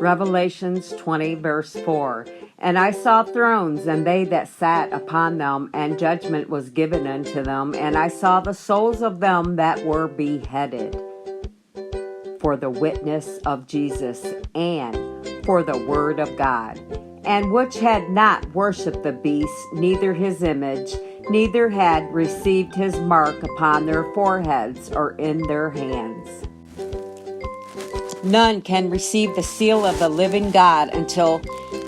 Revelations 20, verse 4. And I saw thrones, and they that sat upon them, and judgment was given unto them. And I saw the souls of them that were beheaded for the witness of Jesus, and for the word of God, and which had not worshipped the beast, neither his image, neither had received his mark upon their foreheads or in their hands. None can receive the seal of the living God until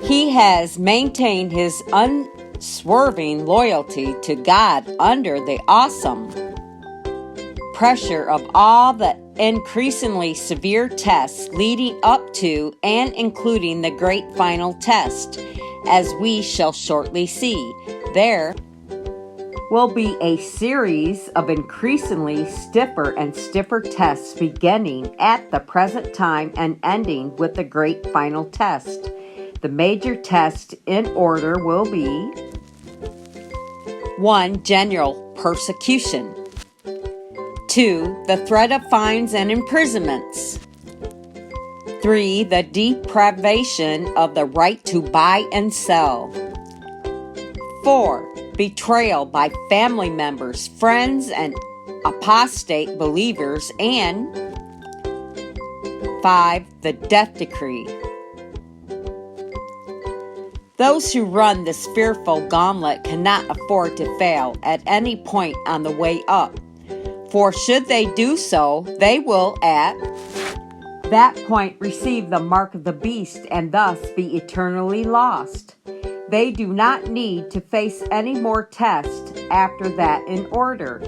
he has maintained his unswerving loyalty to God under the awesome pressure of all the increasingly severe tests leading up to and including the great final test, as we shall shortly see. There will be a series of increasingly stiffer and stiffer tests beginning at the present time and ending with the great final test. The major tests in order will be: 1. General persecution. 2. The threat of fines and imprisonments. 3. The deprivation of the right to buy and sell. 4. Betrayal by family members, friends, and apostate believers. And 5. The death decree. Those who run this fearful gauntlet cannot afford to fail at any point on the way up. For should they do so, they will at that point receive the mark of the beast and thus be eternally lost. They do not need to face any more tests after that in order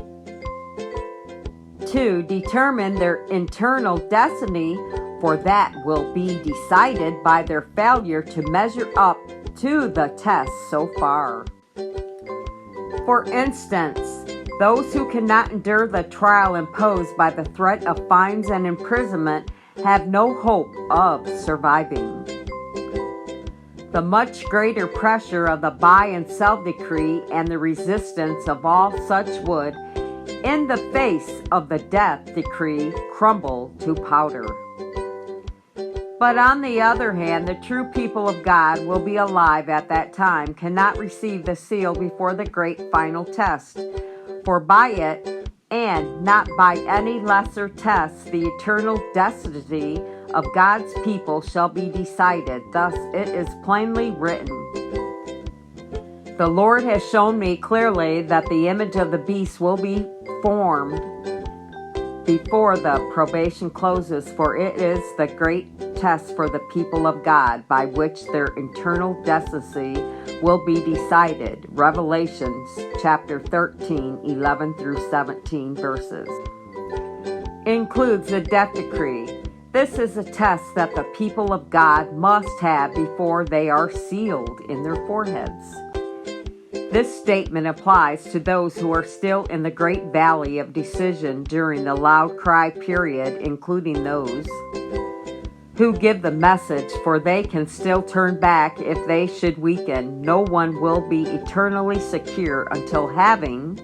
to determine their internal destiny, for that will be decided by their failure to measure up to the test so far. For instance, those who cannot endure the trial imposed by the threat of fines and imprisonment have no hope of surviving. The much greater pressure of the buy and sell decree and the resistance of all such would, in the face of the death decree, crumble to powder. But on the other hand, the true people of God will be alive at that time, cannot receive the seal before the great final test. For by it, and not by any lesser test, the eternal destiny of God's people shall be decided. Thus it is plainly written, "The Lord has shown me clearly that the image of the beast will be formed before the probation closes, for it is the great test for the people of God, by which their eternal destiny will be decided." Revelations chapter 13, 11 through 17 verses. Includes the death decree. This is a test that the people of God must have before they are sealed in their foreheads. This statement applies to those who are still in the great valley of decision during the loud cry period, including those who give the message, for they can still turn back if they should weaken. No one will be eternally secure until, having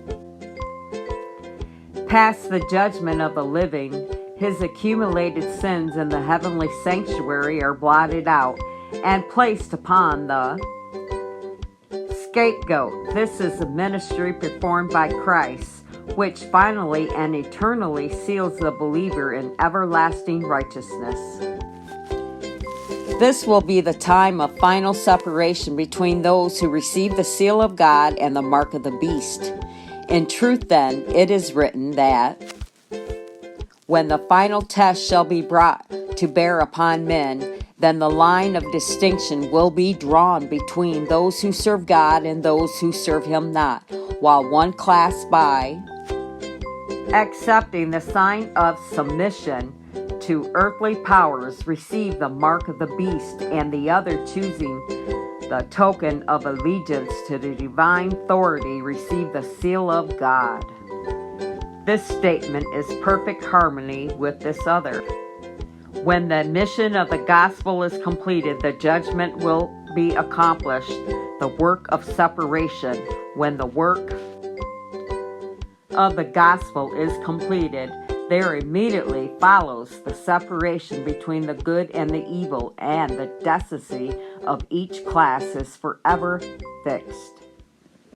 passed the judgment of the living, his accumulated sins in the heavenly sanctuary are blotted out and placed upon the scapegoat. This is a ministry performed by Christ, which finally and eternally seals the believer in everlasting righteousness. This will be the time of final separation between those who receive the seal of God and the mark of the beast. In truth, then, it is written that when the final test shall be brought to bear upon men, then the line of distinction will be drawn between those who serve God and those who serve him not, while one class, by accepting the sign of submission to earthly powers, receive the mark of the beast, and the other, choosing the token of allegiance to the divine authority, receive the seal of God. This statement is perfect harmony with this other. When the mission of the gospel is completed, the judgment will be accomplished, the work of separation. When the work of the gospel is completed, there immediately follows the separation between the good and the evil, and the destiny of each class is forever fixed.